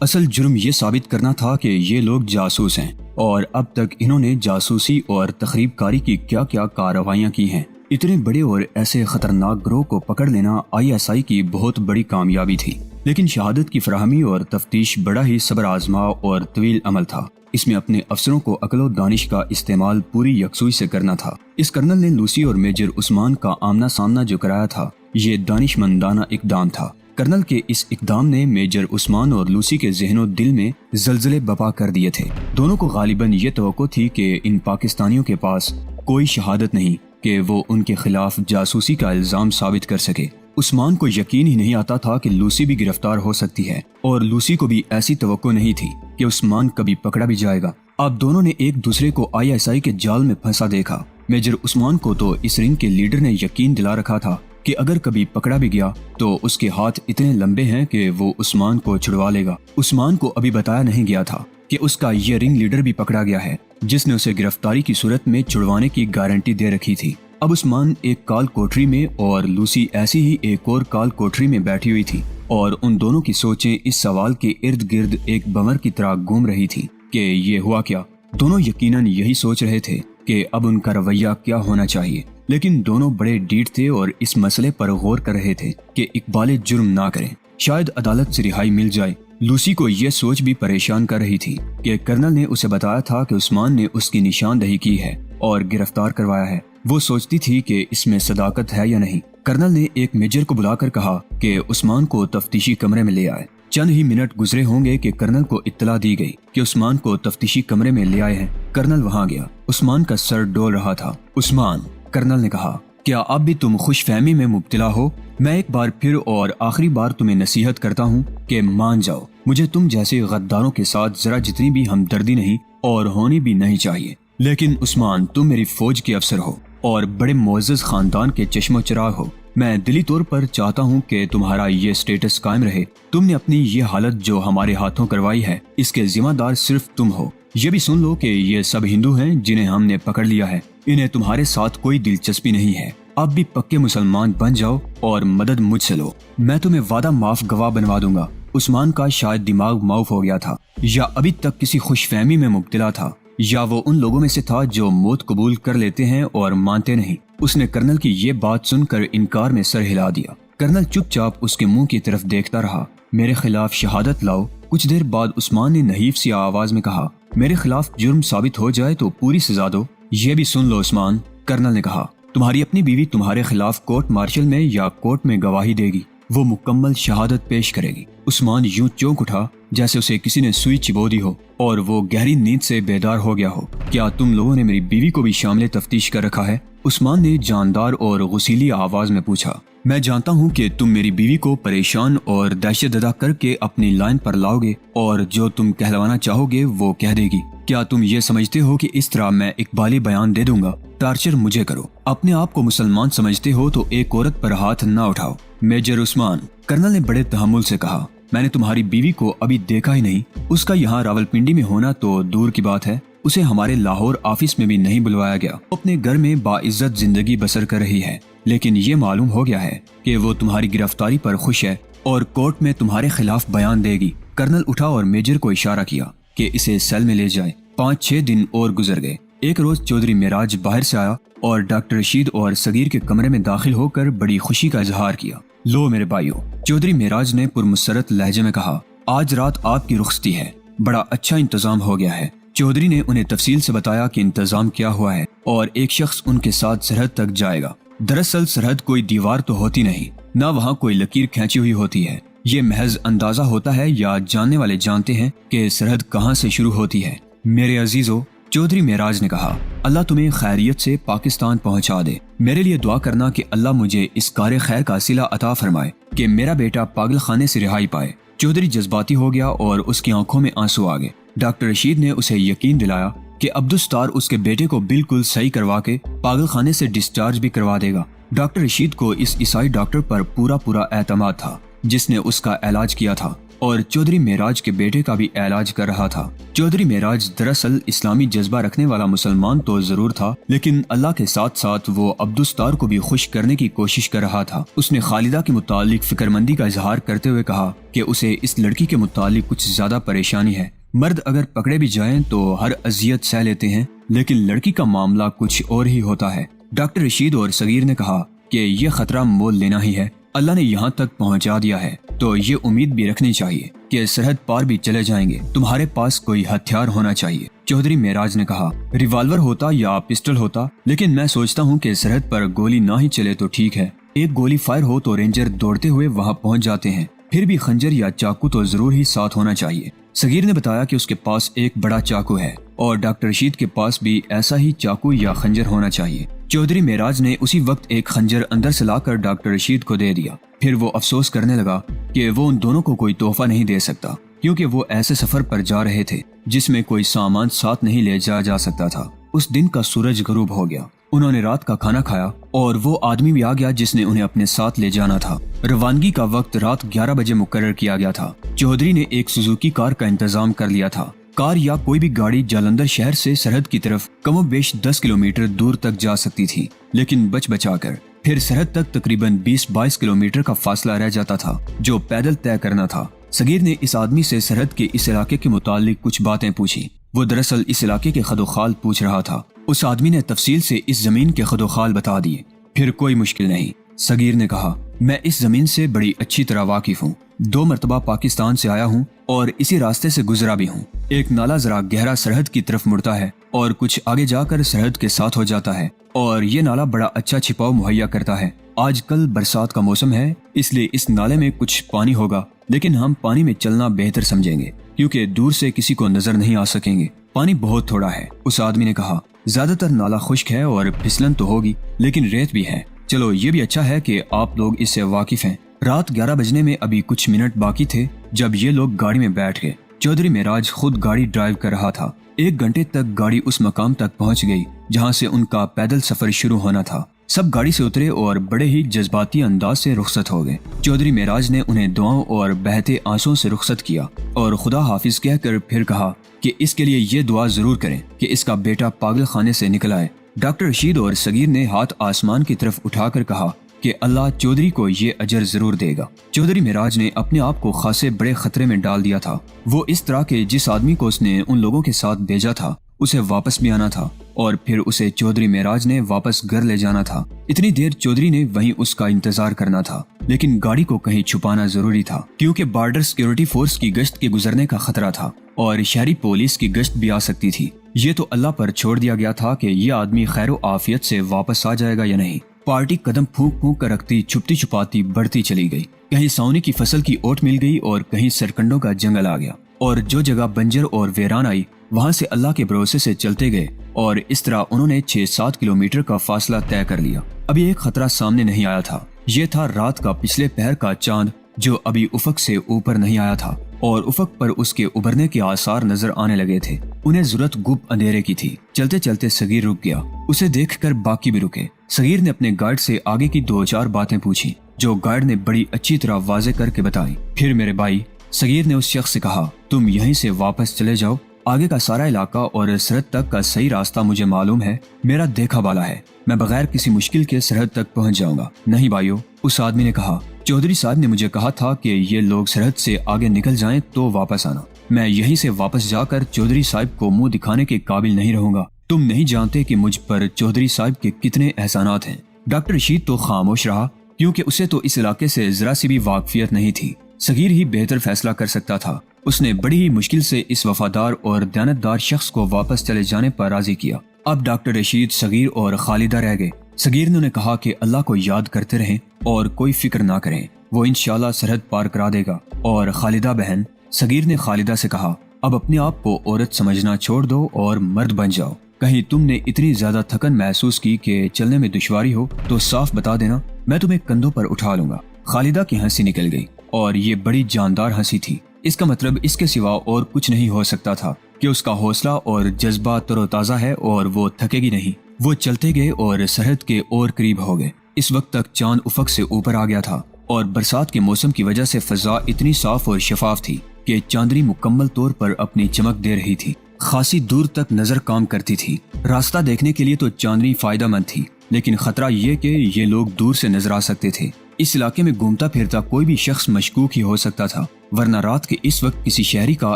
اصل جرم یہ ثابت کرنا تھا کہ یہ لوگ جاسوس ہیں اور اب تک انہوں نے جاسوسی اور تخریب کاری کی کیا کیا کارروائیاں کی ہیں۔ اتنے بڑے اور ایسے خطرناک گروہ کو پکڑ لینا ISI کی بہت بڑی کامیابی تھی، لیکن شہادت کی فراہمی اور تفتیش بڑا ہی صبر آزما اور طویل عمل تھا۔ اس میں اپنے افسروں کو عقل و دانش کا استعمال پوری یکسوئی سے کرنا تھا۔ اس کرنل نے لوسی اور میجر عثمان کا آمنا سامنا جو کرایا تھا، یہ دانشمندانہ اقدام تھا۔ کرنل کے اس اقدام نے میجر عثمان اور لوسی کے ذہن و دل میں زلزلے برپا کر دیے تھے۔ دونوں کو غالباً یہ توقع تھی کہ ان پاکستانیوں کے پاس کوئی شہادت نہیں کہ وہ ان کے خلاف جاسوسی کا الزام ثابت کر سکے۔ عثمان کو یقین ہی نہیں آتا تھا کہ لوسی بھی گرفتار ہو سکتی ہے، اور لوسی کو بھی ایسی توقع نہیں تھی کہ عثمان کبھی پکڑا بھی جائے گا۔ اب دونوں نے ایک دوسرے کو ISI کے جال میں پھنسا دیکھا۔ میجر عثمان کو تو اس رنگ کے لیڈر نے یقین دلا رکھا تھا کہ اگر کبھی پکڑا بھی گیا تو اس کے ہاتھ اتنے لمبے ہیں کہ وہ عثمان کو چھڑوا لے گا۔ عثمان کو ابھی بتایا نہیں گیا تھا کہ اس کا یہ رنگ لیڈر بھی پکڑا گیا ہے، جس نے اسے گرفتاری کی صورت میں چھڑوانے کی گارنٹی دے رکھی تھی۔ اب عثمان ایک کال کوٹری میں اور لوسی ایسی ہی ایک اور کال کوٹری میں بیٹھی ہوئی تھی، اور ان دونوں کی سوچیں اس سوال کے ارد گرد ایک بمر کی طرح گھوم رہی تھی کہ یہ ہوا کیا۔ دونوں یقیناً یہی سوچ رہے تھے کہ اب ان کا رویہ کیا ہونا چاہیے، لیکن دونوں بڑے ڈیٹ تھے اور اس مسئلے پر غور کر رہے تھے کہ اقبال جرم نہ کریں، شاید عدالت سے رہائی مل جائے۔ لوسی کو یہ سوچ بھی پریشان کر رہی تھی کہ کرنل نے اسے بتایا تھا کہ عثمان نے اس کی نشاندہی کی ہے اور گرفتار کروایا ہے۔ وہ سوچتی تھی کہ اس میں صداقت ہے یا نہیں۔ کرنل نے ایک میجر کو بلا کر کہا کہ عثمان کو تفتیشی کمرے میں لے آئے۔ چند ہی منٹ گزرے ہوں گے کہ کرنل کو اطلاع دی گئی کہ عثمان کو تفتیشی کمرے میں لے آئے ہیں۔ کرنل وہاں گیا۔ عثمان کا سر ڈول رہا تھا۔ عثمان، کرنل نے کہا، کیا اب بھی تم خوش فہمی میں مبتلا ہو؟ میں ایک بار پھر اور آخری بار تمہیں نصیحت کرتا ہوں کہ مان جاؤ، مجھے تم جیسے غداروں کے ساتھ ذرا جتنی بھی ہمدردی نہیں اور ہونی بھی نہیں چاہیے، لیکن عثمان تم میری فوج کے افسر ہو اور بڑے معزز خاندان کے چشم و چراغ ہو۔ میں دلی طور پر چاہتا ہوں کہ تمہارا یہ سٹیٹس قائم رہے۔ تم نے اپنی یہ حالت جو ہمارے ہاتھوں کروائی ہے، اس کے ذمہ دار صرف تم ہو۔ یہ بھی سن لو کہ یہ سب ہندو ہیں جنہیں ہم نے پکڑ لیا ہے، انہیں تمہارے ساتھ کوئی دلچسپی نہیں ہے۔ اب بھی پکے مسلمان بن جاؤ اور مدد مجھ سے لو، میں تمہیں وعدہ معاف گواہ بنوا دوں گا۔ عثمان کا شاید دماغ معاف ہو گیا تھا، یا ابھی تک کسی خوش فہمی میں مبتلا تھا، یا وہ ان لوگوں میں سے تھا جو موت قبول کر لیتے ہیں اور مانتے نہیں۔ اس نے کرنل کی یہ بات سن کر انکار میں سر ہلا دیا۔ کرنل چپ چاپ اس کے منہ کی طرف دیکھتا رہا۔ میرے خلاف شہادت لاؤ۔ کچھ دیر بعد عثمان نے نحیف سی آواز میں کہا، میرے خلاف جرم ثابت ہو جائے تو پوری سزا دو۔ یہ بھی سن لو عثمان، کرنل نے کہا، تمہاری اپنی بیوی تمہارے خلاف کورٹ مارشل میں یا کورٹ میں گواہی دے گی، وہ مکمل شہادت پیش کرے گی۔ عثمان یوں چونک اٹھا جیسے اسے کسی نے سوئی چبو دی ہو اور وہ گہری نیند سے بیدار ہو گیا ہو۔ کیا تم لوگوں نے میری بیوی کو بھی شامل تفتیش کر رکھا ہے؟ عثمان نے جاندار اور غسیلی آواز میں پوچھا۔ میں جانتا ہوں کہ تم میری بیوی کو پریشان اور دہشت زدہ کر کے اپنی لائن پر لاؤ گے اور جو تم کہلوانا چاہو گے وہ کہہ دے گی۔ کیا تم یہ سمجھتے ہو کہ اس طرح میں اقبالی بیان دے دوں گا؟ ٹارچر مجھے کرو۔ اپنے آپ کو مسلمان سمجھتے ہو تو ایک عورت پر ہاتھ نہ اٹھاؤ۔ میجر عثمان، کرنل نے بڑے تحمل سے کہا، میں نے تمہاری بیوی کو ابھی دیکھا ہی نہیں۔ اس کا یہاں راولپنڈی میں ہونا تو دور کی بات ہے، اسے ہمارے لاہور آفس میں بھی نہیں بلوایا گیا۔ وہ اپنے گھر میں باعزت زندگی بسر کر رہی ہے، لیکن یہ معلوم ہو گیا ہے کہ وہ تمہاری گرفتاری پر خوش ہے اور کورٹ میں تمہارے خلاف بیان دے گی۔ کرنل اٹھا اور میجر کو اشارہ کیا کہ اسے سیل میں لے جائے۔ 5-6 دن اور گزر گئے۔ ایک روز چودھری معراج باہر سے آیا اور ڈاکٹر رشید اور صغیر کے کمرے میں داخل ہو کر بڑی خوشی کا اظہار کیا۔ لو میرے بھائیو، چودھری معراج نے پرمسرت لہجے میں کہا، آج رات آپ کی رخصتی ہے، بڑا اچھا انتظام ہو گیا ہے۔ چودھری نے انہیں تفصیل سے بتایا کہ انتظام کیا ہوا ہے اور ایک شخص ان کے ساتھ سرحد تک جائے گا۔ دراصل سرحد کوئی دیوار تو ہوتی نہیں، نہ وہاں کوئی لکیر کھینچی ہوئی ہوتی ہے، یہ محض اندازہ ہوتا ہے یا جاننے والے جانتے ہیں کہ سرحد کہاں سے شروع ہوتی ہے۔ میرے عزیزو، چودھری معراج نے کہا، اللہ تمہیں خیریت سے پاکستان پہنچا دے۔ میرے لیے دعا کرنا کہ اللہ مجھے اس کار خیر کا صلہ عطا فرمائے کہ میرا بیٹا پاگل خانے سے رہائی پائے۔ چودھری جذباتی ہو گیا اور اس کی آنکھوں میں آنسو آ گئے۔ ڈاکٹر رشید نے اسے یقین دلایا کہ عبدالستار اس کے بیٹے کو بالکل صحیح کروا کے پاگل خانے سے ڈسچارج بھی کروا دے گا۔ ڈاکٹر رشید کو اس عیسائی ڈاکٹر پر پورا اعتماد تھا جس نے اس کا علاج کیا تھا۔ اور چودھری معراج کے بیٹے کا بھی علاج کر رہا تھا۔ چودھری معراج دراصل اسلامی جذبہ رکھنے والا مسلمان تو ضرور تھا، لیکن اللہ کے ساتھ ساتھ وہ عبدالستار کو بھی خوش کرنے کی کوشش کر رہا تھا۔ اس نے خالدہ کے متعلق فکرمندی کا اظہار کرتے ہوئے کہا کہ اسے اس لڑکی کے متعلق کچھ زیادہ پریشانی ہے۔ مرد اگر پکڑے بھی جائیں تو ہر اذیت سہ لیتے ہیں، لیکن لڑکی کا معاملہ کچھ اور ہی ہوتا ہے۔ ڈاکٹر رشید اور صغیر نے کہا کہ یہ خطرہ مول لینا ہی ہے، اللہ نے یہاں تک پہنچا دیا ہے تو یہ امید بھی رکھنی چاہیے کہ سرحد پار بھی چلے جائیں گے، تمہارے پاس کوئی ہتھیار ہونا چاہیے۔ چودھری معراج نے کہا ریوالور ہوتا یا پسٹل ہوتا، لیکن میں سوچتا ہوں کہ سرحد پر گولی نہ ہی چلے تو ٹھیک ہے۔ ایک گولی فائر ہو تو رینجر دوڑتے ہوئے وہاں پہنچ جاتے ہیں، پھر بھی خنجر یا چاقو تو ضرور ہی ساتھ ہونا چاہیے۔ صغیر نے بتایا کہ اس کے پاس ایک بڑا چاقو ہے اور ڈاکٹر رشید کے پاس بھی ایسا ہی چاقو یا خنجر ہونا چاہیے۔ چودھری معراج نے اسی وقت ایک خنجر اندر سے لا کر ڈاکٹر رشید کو دے دیا۔ پھر وہ افسوس کرنے لگا کہ وہ ان دونوں کو کوئی تحفہ نہیں دے سکتا، کیونکہ وہ ایسے سفر پر جا رہے تھے جس میں کوئی سامان ساتھ نہیں لے جا سکتا تھا۔ اس دن کا سورج غروب ہو گیا، انہوں نے رات کا کھانا کھایا اور وہ آدمی بھی آ گیا جس نے انہیں اپنے ساتھ لے جانا تھا۔ روانگی کا وقت رات 11 بجے مقرر کیا گیا تھا۔ چودھری نے ایک سوزوکی کار کا انتظام کر لیا تھا۔ کار یا کوئی بھی گاڑی جالندھر شہر سے سرحد کی طرف کم و بیش 10 کلومیٹر دور تک جا سکتی تھی، لیکن بچا کر پھر سرحد تک تقریباً 20-22 کلومیٹر کا فاصلہ رہ جاتا تھا جو پیدل طے کرنا تھا۔ صغیر نے اس آدمی سے سرحد کے اس علاقے کے متعلق کچھ باتیں پوچھی۔ وہ دراصل اس علاقے کے خد و خال پوچھ رہا تھا۔ اس آدمی نے تفصیل سے اس زمین کے خد و خال بتا دیے۔ پھر کوئی مشکل نہیں، صغیر نے کہا، میں اس زمین سے بڑی اچھی طرح واقف ہوں، 2 مرتبہ پاکستان سے آیا ہوں اور اسی راستے سے گزرا بھی ہوں۔ ایک نالا ذرا گہرا سرحد کی طرف مڑتا ہے اور کچھ آگے جا کر سرحد کے ساتھ ہو جاتا ہے، اور یہ نالا بڑا اچھا چھپاؤ مہیا کرتا ہے۔ آج کل برسات کا موسم ہے، اس لیے اس نالے میں کچھ پانی ہوگا، لیکن ہم پانی میں چلنا بہتر سمجھیں گے کیونکہ دور سے کسی کو نظر نہیں آ سکیں گے۔ پانی بہت تھوڑا ہے، اس آدمی نے کہا، زیادہ تر نالا خشک ہے اور پھسلن تو ہوگی لیکن ریت بھی ہے۔ چلو یہ بھی اچھا ہے کہ آپ لوگ اس سے واقف ہیں۔ رات 11 بجنے میں ابھی کچھ منٹ باقی تھے جب یہ لوگ گاڑی میں بیٹھ گئے۔ چودھری معراج خود گاڑی ڈرائیو کر رہا تھا۔ 1 گھنٹے تک گاڑی اس مقام تک پہنچ گئی جہاں سے ان کا پیدل سفر شروع ہونا تھا۔ سب گاڑی سے اترے اور بڑے ہی جذباتی انداز سے رخصت ہو گئے۔ چودھری معراج نے انہیں دعاؤں اور بہتے آنسوں سے رخصت کیا اور خدا حافظ کہہ کر پھر کہا کہ اس کے لیے یہ دعا ضرور کریں کہ اس کا بیٹا پاگل خانے سے نکل آئے۔ ڈاکٹر رشید اور صغیر نے ہاتھ آسمان کی طرف اٹھا کر کہا کہ اللہ چودھری کو یہ اجر ضرور دے گا۔ چودھری معراج نے اپنے آپ کو خاصے بڑے خطرے میں ڈال دیا تھا۔ وہ اس طرح کہ جس آدمی کو اس نے ان لوگوں کے ساتھ بھیجا تھا اسے واپس بھی آنا تھا اور پھر اسے چودھری معراج نے واپس گھر لے جانا تھا۔ اتنی دیر چودھری نے وہیں اس کا انتظار کرنا تھا، لیکن گاڑی کو کہیں چھپانا ضروری تھا کیونکہ بارڈر سیکیورٹی فورس کی گشت کے گزرنے کا خطرہ تھا اور شہری پولیس کی گشت بھی آ سکتی تھی۔ یہ تو اللہ پر چھوڑ دیا گیا تھا کہ یہ آدمی خیر و عافیت سے واپس آ جائے گا یا نہیں۔ پارٹی قدم پھونک پھونک کر رکھتی چھپتی چھپاتی بڑھتی چلی گئی۔ کہیں سونے کی فصل کی اوٹ مل گئی اور کہیں سرکنڈوں کا جنگل آ گیا، اور جو جگہ بنجر اور ویران آئی وہاں سے اللہ کے بھروسے سے چلتے گئے، اور اس طرح انہوں نے 6-7 کلومیٹر کا فاصلہ طے کر لیا۔ ابھی ایک خطرہ سامنے نہیں آیا تھا، یہ تھا رات کا پچھلے پہر کا چاند جو ابھی افق سے اوپر نہیں آیا تھا اور افق پر اس کے ابھرنے کے آثار نظر آنے لگے تھے۔ انہیں ضرورت گپ اندھیرے کی تھی۔ چلتے چلتے صغیر رک گیا، اسے دیکھ کر باقی بھی رکے۔ صغیر نے اپنے گائیڈ سے آگے کی 2-4 باتیں پوچھی جو گائیڈ نے بڑی اچھی طرح واضح کر کے بتائی۔ پھر میرے بھائی، صغیر نے اس شخص سے کہا، تم یہیں سے واپس چلے جاؤ، آگے کا سارا علاقہ اور سرحد تک کا صحیح راستہ مجھے معلوم ہے، میرا دیکھا بالا ہے، میں بغیر کسی مشکل کے سرحد تک پہنچ جاؤں گا۔ نہیں بھائیو، اس آدمی نے کہا، چودھری صاحب نے مجھے کہا تھا کہ یہ لوگ سرحد سے آگے نکل جائیں تو واپس آنا۔ میں یہیں سے واپس جا کر چودھری صاحب کو منہ دکھانے کے قابل نہیں رہوں گا۔ تم نہیں جانتے کہ مجھ پر چودھری صاحب کے کتنے احسانات ہیں۔ ڈاکٹر رشید تو خاموش رہا کیونکہ اسے تو اس علاقے سے ذرا سی بھی واقفیت نہیں تھی۔ صغیر ہی بہتر فیصلہ کر سکتا تھا۔ اس نے بڑی ہی مشکل سے اس وفادار اور دیانتدار شخص کو واپس چلے جانے پر راضی کیا۔ اب ڈاکٹر رشید، صغیر اور خالدہ رہ گئے۔ صغیر نے انہیں کہا کہ اللہ کو یاد کرتے رہیں اور کوئی فکر نہ کریں، وہ انشاءاللہ سرحد پار کرا دے گا۔ اور خالدہ بہن، صغیر نے خالدہ سے کہا، اب اپنے آپ کو عورت سمجھنا چھوڑ دو اور مرد بن جاؤ۔ کہیں تم نے اتنی زیادہ تھکن محسوس کی کہ چلنے میں دشواری ہو تو صاف بتا دینا، میں تمہیں کندھوں پر اٹھا لوں گا۔ خالدہ کی ہنسی نکل گئی اور یہ بڑی جاندار ہنسی تھی۔ اس کا مطلب اس کے سوا اور کچھ نہیں ہو سکتا تھا کہ اس کا حوصلہ اور جذبہ تر و تازہ ہے اور وہ تھکے گی نہیں۔ وہ چلتے گئے اور سرحد کے اور قریب ہو گئے۔ اس وقت تک چاند افق سے اوپر آ گیا تھا اور برسات کے موسم کی وجہ سے فضا اتنی صاف اور شفاف تھی کہ چاندنی مکمل طور پر اپنی چمک دے رہی تھی۔ خاصی دور تک نظر کام کرتی تھی۔ راستہ دیکھنے کے لیے تو چاندنی فائدہ مند تھی، لیکن خطرہ یہ کہ یہ لوگ دور سے نظر آ سکتے تھے۔ اس علاقے میں گھومتا پھرتا کوئی بھی شخص مشکوک ہی ہو سکتا تھا، ورنہ رات کے اس وقت کسی شہری کا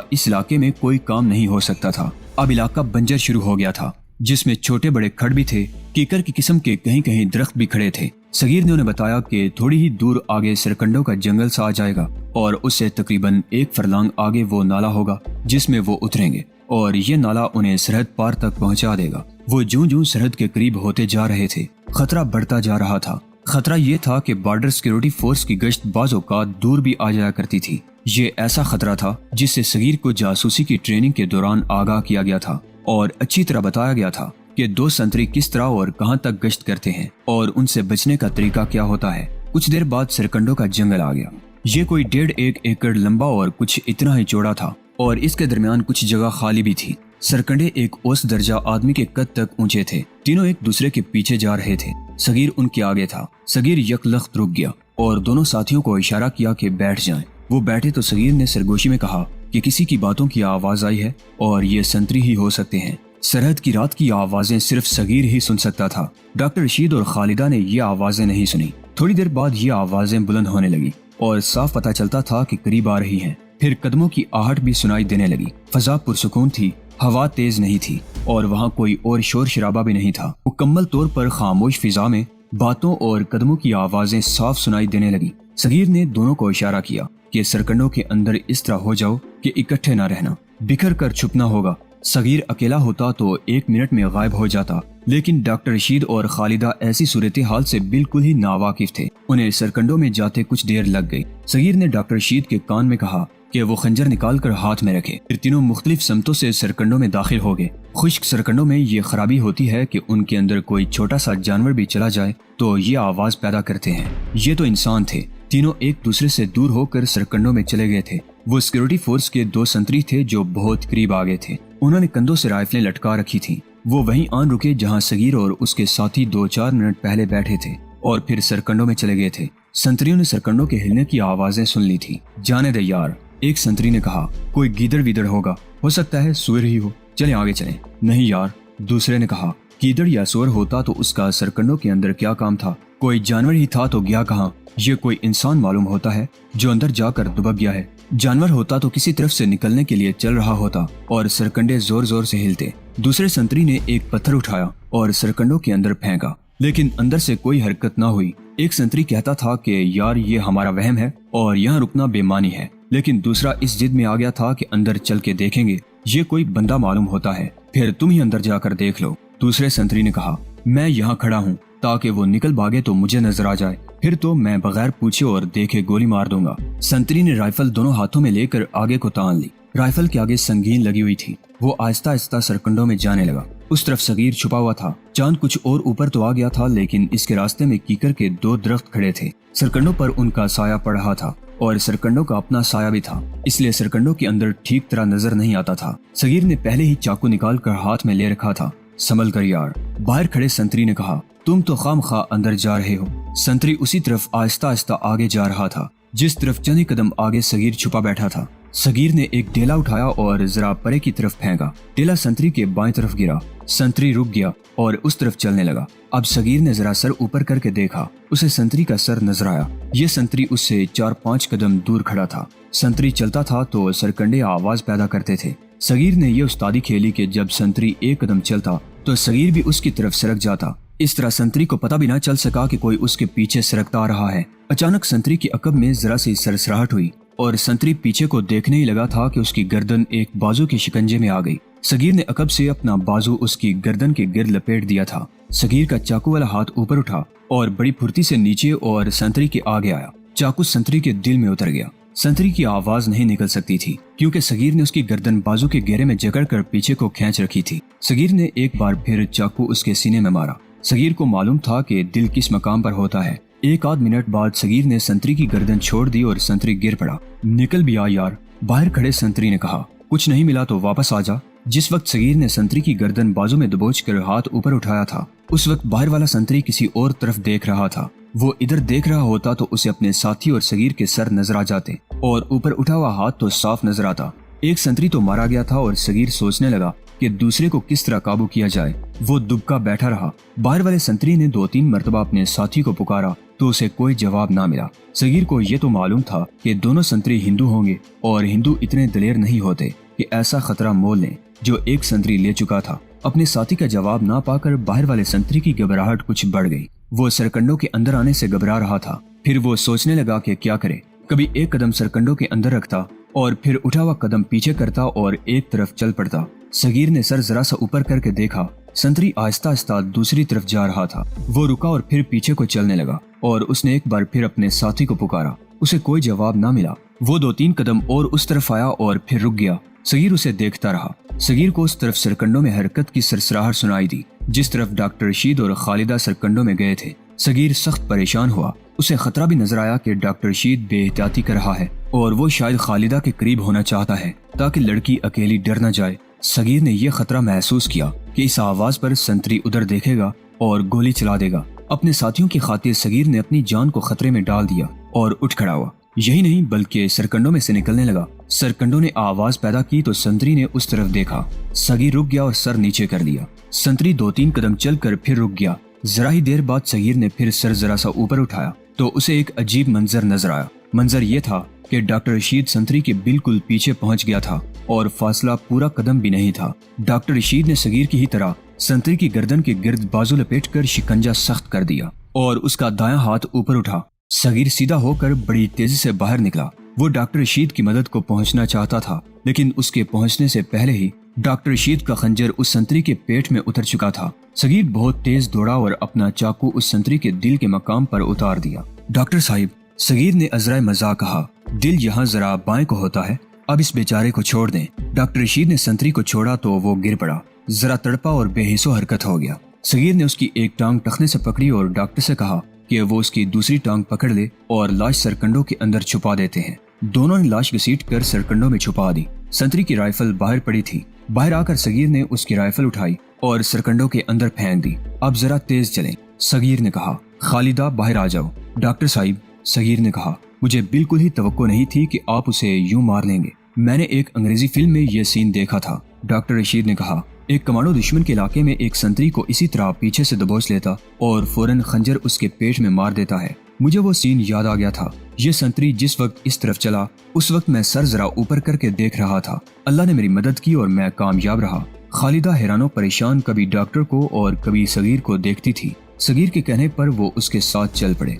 اس علاقے میں کوئی کام نہیں ہو سکتا تھا۔ اب علاقہ بنجر شروع ہو گیا تھا، جس میں چھوٹے بڑے کھڑ بھی تھے، کیکر کی قسم کے کہیں کہیں درخت بھی کھڑے تھے۔ صغیر نے انہیں بتایا کہ تھوڑی ہی دور آگے سرکنڈوں کا جنگل سا آ جائے گا اور اس سے تقریباً 1 فرلانگ آگے وہ نالا ہوگا جس میں وہ اتریں گے، اور یہ نالا انہیں سرحد پار تک پہنچا دے گا۔ وہ جوں جوں سرحد کے قریب ہوتے جا رہے تھے، خطرہ بڑھتا جا رہا تھا۔ خطرہ یہ تھا کہ بارڈر سیکیورٹی فورس کی گشت بعض اوقات دور بھی آ جایا کرتی تھی۔ یہ ایسا خطرہ تھا جس سے صغیر کو جاسوسی کی ٹریننگ کے دوران آگاہ کیا گیا تھا اور اچھی طرح بتایا گیا تھا کہ 2 سنتری کس طرح اور کہاں تک گشت کرتے ہیں اور ان سے بچنے کا طریقہ کیا ہوتا ہے۔ کچھ دیر بعد سرکنڈوں کا جنگل آ گیا۔ یہ کوئی 1.5 ایکڑ لمبا اور کچھ اتنا ہی چوڑا تھا، اور اس کے درمیان کچھ جگہ خالی بھی تھی۔ سرکنڈے ایک اوسط درجہ آدمی کے قد تک اونچے تھے۔ تینوں ایک دوسرے کے پیچھے جا رہے تھے۔ صغیر ان کے آگے تھا۔ صغیر یکلخت رک گیا اور دونوں ساتھیوں کو اشارہ کیا کہ بیٹھ جائیں۔ وہ بیٹھے تو صغیر نے سرگوشی میں کہا کہ کسی کی باتوں کی آواز آئی ہے اور یہ سنتری ہی ہو سکتے ہیں۔ سرحد کی رات کی آوازیں صرف صغیر ہی سن سکتا تھا۔ ڈاکٹر رشید اور خالدہ نے یہ آوازیں نہیں سنی۔ تھوڑی دیر بعد یہ آوازیں بلند ہونے لگی اور صاف پتہ چلتا تھا کہ قریب آ رہی ہیں۔ پھر قدموں کی آہٹ بھی سنائی دینے لگی۔ فضا پرسکون تھی، ہوا تیز نہیں تھی اور وہاں کوئی اور شور شرابہ بھی نہیں تھا۔ مکمل طور پر خاموش فضا میں باتوں اور قدموں کی آوازیں صاف سنائی دینے لگی۔ صغیر نے دونوں کو اشارہ کیا کہ سرکنڈوں کے اندر اس طرح ہو جاؤ کہ اکٹھے نہ رہنا، بکھر کر چھپنا ہوگا۔ صغیر اکیلا ہوتا تو 1 منٹ میں غائب ہو جاتا، لیکن ڈاکٹر رشید اور خالدہ ایسی صورتحال سے بالکل ہی ناواقف تھے۔ انہیں سرکنڈوں میں جاتے کچھ دیر لگ گئی۔ صغیر نے ڈاکٹر رشید کے کان میں کہا کہ وہ خنجر نکال کر ہاتھ میں رکھے۔ پھر تینوں مختلف سمتوں سے سرکنڈوں میں داخل ہو گئے۔ خشک سرکنڈوں میں یہ خرابی ہوتی ہے کہ ان کے اندر کوئی چھوٹا سا جانور بھی چلا جائے تو یہ آواز پیدا کرتے ہیں۔ یہ تو انسان تھے۔ تینوں ایک دوسرے سے دور ہو کر سرکنڈوں میں چلے گئے تھے۔ وہ سیکورٹی فورس کے 2 سنتری تھے جو بہت قریب آ گئے تھے۔ انہوں نے کندھوں سے رائفلیں لٹکا رکھی تھیں۔ وہ وہیں آن رکے جہاں صغیر اور اس کے ساتھی 2-4 منٹ پہلے بیٹھے تھے اور پھر سرکنڈوں میں چلے گئے تھے۔ سنتریوں نے سرکنڈوں کے ہلنے کی آوازیں سن لی تھی۔ جانے دے یار، ایک سنتری نے کہا، کوئی گیدڑ ویدڑ ہوگا، ہو سکتا ہے سور ہی ہو، چلیں آگے چلیں۔ نہیں یار، دوسرے نے کہا، گیدڑ یا سور ہوتا تو اس کا سرکنڈوں کے اندر کیا کام تھا؟ کوئی جانور ہی تھا تو گیا کہاں؟ یہ کوئی انسان معلوم ہوتا ہے جو اندر جا کر دبک گیا ہے۔ جانور ہوتا تو کسی طرف سے نکلنے کے لیے چل رہا ہوتا اور سرکنڈے زور زور سے ہلتے۔ دوسرے سنتری نے ایک پتھر اٹھایا اور سرکنڈوں کے اندر پھینکا، لیکن اندر سے کوئی حرکت نہ ہوئی۔ ایک سنتری کہتا تھا کہ یار یہ ہمارا وہم ہے اور یہاں رکنا بے معنی ہے، لیکن دوسرا اس ضد میں آ گیا تھا کہ اندر چل کے دیکھیں گے، یہ کوئی بندہ معلوم ہوتا ہے، پھر تم ہی اندر جا کر دیکھ لو۔ دوسرے سنتری نے کہا، میں یہاں کھڑا ہوں تاکہ وہ نکل بھاگے تو مجھے نظر آ جائے، پھر تو میں بغیر پوچھے اور دیکھے گولی مار دوں گا۔ سنتری نے رائفل دونوں ہاتھوں میں لے کر آگے کو تان لی۔ رائفل کے آگے سنگین لگی ہوئی تھی۔ وہ آہستہ آہستہ سرکنڈوں میں جانے لگا۔ اس طرف صغیر چھپا ہوا تھا۔ چاند کچھ اور اوپر تو آ گیا تھا، لیکن اس کے راستے میں کیکر کے 2 درخت کھڑے تھے۔ سرکنڈوں پر ان کا سایہ پڑ رہا تھا اور سرکنڈوں کا اپنا سایہ بھی تھا، اس لیے سرکنڈوں کے اندر ٹھیک طرح نظر نہیں آتا تھا۔ صغیر نے پہلے ہی چاقو نکال کر ہاتھ میں لے رکھا تھا۔ سنبھل کر یار، باہر کھڑے سنتری نے کہا، تم تو خام خواہ اندر جا رہے ہو۔ سنتری اسی طرف آہستہ آہستہ آگے جا رہا تھا جس طرف چند ہی قدم آگے صغیر چھپا بیٹھا تھا۔ صغیر نے ایک ڈیلا اٹھایا اور ذرا پرے کی طرف پھینکا۔ ڈیلا سنتری کے بائیں طرف گرا۔ سنتری رک گیا اور اس طرف چلنے لگا۔ اب صغیر نے ذرا سر اوپر کر کے دیکھا، اسے سنتری کا سر نظر آیا۔ یہ سنتری اس سے 4-5 قدم دور کھڑا تھا۔ سنتری چلتا تھا تو سرکنڈے آواز پیدا کرتے تھے۔ صغیر نے یہ استادی کھیلی کہ جب سنتری 1 قدم چلتا تو صغیر بھی اس کی طرف سرک جاتا۔ اس طرح سنتری کو پتہ بھی نہ چل سکا کہ کوئی اس کے پیچھے سرکتا آ رہا ہے۔ اچانک سنتری کی عقب میں ذرا سی سرسراہٹ ہوئی اور سنتری پیچھے کو دیکھنے ہی لگا تھا کہ اس کی گردن ایک بازو کے شکنجے میں آ گئی۔ صغیر نے عقب سے اپنا بازو اس کی گردن کے گرد لپیٹ دیا تھا۔ صغیر کا چاقو والا ہاتھ اوپر اٹھا اور بڑی پھرتی سے نیچے اور سنتری کے آگے آیا۔ چاقو سنتری کے دل میں اتر گیا۔ سنتری کی آواز نہیں نکل سکتی تھی کیونکہ صغیر نے اس کی گردن بازو کے گہرے میں جکڑ کر پیچھے کو کھینچ رکھی تھی۔ صغیر نے ایک بار پھر چاقو اس کے سینے میں مارا۔ صغیر کو معلوم تھا کہ دل کس مقام پر ہوتا ہے۔ 1 آدھ منٹ بعد صغیر نے سنتری کی گردن چھوڑ دی اور سنتری گر پڑا۔ نکل بھی آ یار، باہر کھڑے سنتری نے کہا، کچھ نہیں ملا تو واپس آ جا۔ جس وقت صغیر نے سنتری کی گردن بازو میں دبوچ کر ہاتھ اوپر اٹھایا تھا، اس وقت باہر والا سنتری کسی اور طرف دیکھ رہا تھا۔ وہ ادھر دیکھ رہا ہوتا تو اسے اپنے ساتھی اور صغیر کے سر نظر آ جاتے اور اوپر اٹھا ہوا ہاتھ تو صاف نظر آتا۔ ایک سنتری تو مارا گیا تھا اور صغیر سوچنے لگا کہ دوسرے کو کس طرح قابو کیا جائے۔ وہ دبکا بیٹھا رہا۔ باہر والے سنتری نے 2-3 مرتبہ اپنے ساتھی کو پکارا تو اسے کوئی جواب نہ ملا۔ صغیر کو یہ تو معلوم تھا کہ دونوں سنتری ہندو ہوں گے اور ہندو اتنے دلیر نہیں ہوتے کہ ایسا خطرہ مول لیں جو ایک سنتری لے چکا تھا۔ اپنے ساتھی کا جواب نہ پا کر باہر والے سنتری کی گھبراہٹ کچھ بڑھ گئی۔ وہ سرکنڈوں کے اندر آنے سے گھبرا رہا تھا۔ پھر وہ سوچنے لگا کہ کیا کرے۔ کبھی ایک قدم سرکنڈوں کے اندر رکھتا اور پھر اٹھا ہوا قدم پیچھے کرتا اور ایک طرف چل پڑتا۔ صغیر نے سر ذرا سا اوپر کر کے دیکھا، سنتری آہستہ آہستہ دوسری طرف جا رہا تھا۔ وہ رکا اور پھر پیچھے کو چلنے لگا اور اس نے ایک بار پھر اپنے ساتھی کو پکارا۔ اسے کوئی جواب نہ ملا۔ وہ 2-3 قدم اور اس طرف آیا اور پھر رک گیا۔ صغیر اسے دیکھتا رہا۔ صغیر کو اس طرف سرکنڈوں میں حرکت کی سرسراہٹ سنائی دی جس طرف ڈاکٹر رشید اور خالدہ سرکنڈوں میں گئے تھے۔ صغیر سخت پریشان ہوا۔ اسے خطرہ بھی نظر آیا کہ ڈاکٹر رشید بے احتیاطی کر رہا ہے اور وہ شاید خالدہ کے قریب ہونا چاہتا ہے تاکہ لڑکی اکیلی ڈر نہ جائے۔ صغیر نے یہ خطرہ محسوس کیا کہ اس آواز پر سنتری ادھر دیکھے گا اور گولی چلا دے گا۔ اپنے ساتھیوں کی خاطر صغیر نے اپنی جان کو خطرے میں ڈال دیا اور اٹھ کھڑا ہوا۔ یہی نہیں بلکہ سرکنڈوں میں سے نکلنے لگا۔ سرکنڈوں نے آواز پیدا کی تو سنتری نے اس طرف دیکھا۔ صغیر رک گیا اور سر نیچے کر لیا۔ سنتری 2-3 قدم چل کر پھر رک گیا۔ ذرا ہی دیر بعد صغیر نے پھر سر ذرا سا اوپر اٹھایا تو اسے ایک عجیب منظر نظر آیا۔ منظر یہ تھا کہ ڈاکٹر رشید سنتری کے بالکل پیچھے پہنچ گیا تھا اور فاصلہ پورا قدم بھی نہیں تھا۔ ڈاکٹر رشید نے صغیر کی ہی طرح سنتری کی گردن کے گرد بازو لپیٹ کر شکنجہ سخت کر دیا اور اس کا دایاں ہاتھ اوپر اٹھا۔ صغیر سیدھا ہو کر بڑی تیزی سے باہر نکلا۔ وہ ڈاکٹر رشید کی مدد کو پہنچنا چاہتا تھا لیکن اس کے پہنچنے سے پہلے ہی ڈاکٹر رشید کا خنجر اس سنتری کے پیٹ میں اتر چکا تھا۔ صغیر بہت تیز دوڑا اور اپنا چاقو اس سنتری کے دل کے مقام پر اتار دیا۔ ڈاکٹر صاحب، صغیر نے عذرائے مزاح کہا، دل یہاں ذرا بائیں کو ہوتا ہے، اب اس بیچارے کو چھوڑ دیں۔ ڈاکٹر رشید نے سنتری کو چھوڑا تو وہ گر پڑا، ذرا تڑپا اور بے حس و حرکت ہو گیا۔ صغیر نے اس کی ایک ٹانگ ٹخنے سے پکڑی اور ڈاکٹر سے کہا کہ وہ اس کی دوسری ٹانگ پکڑ لے اور لاش سرکنڈوں کے اندر چھپا دیتے ہیں۔ دونوں نے لاش گھسیٹ کر سرکنڈوں میں چھپا دی۔ سنتری کی رائفل باہر پڑی تھی۔ باہر آ کر صغیر نے اس کی رائفل اٹھائی اور سرکنڈوں کے اندر پھینک دی۔ اب ذرا تیز چلیں، صغیر نے کہا۔ خالدہ باہر آ جاؤ۔ ڈاکٹر صاحب، صغیر نے کہا، مجھے بالکل ہی توقع نہیں تھی کہ آپ اسے یوں مار لیں گے۔ میں نے ایک انگریزی فلم میں یہ سین دیکھا تھا۔ ڈاکٹر رشید نے کہا، ایک کمانڈو دشمن کے علاقے میں ایک سنتری کو اسی طرح پیچھے سے دبوچ لیتا اور فوراً خنجر اس کے پیٹ میں مار دیتا ہے۔ مجھے وہ سین یاد آ گیا تھا۔ یہ سنتری جس وقت اس طرف چلا اس وقت میں سر ذرا اوپر کر کے دیکھ رہا تھا۔ اللہ نے میری مدد کی اور میں کامیاب رہا۔ خالدہ حیران و پریشان کبھی ڈاکٹر کو اور کبھی صغیر کو دیکھتی تھی۔ صغیر کے کہنے پر وہ اس کے ساتھ چل پڑے۔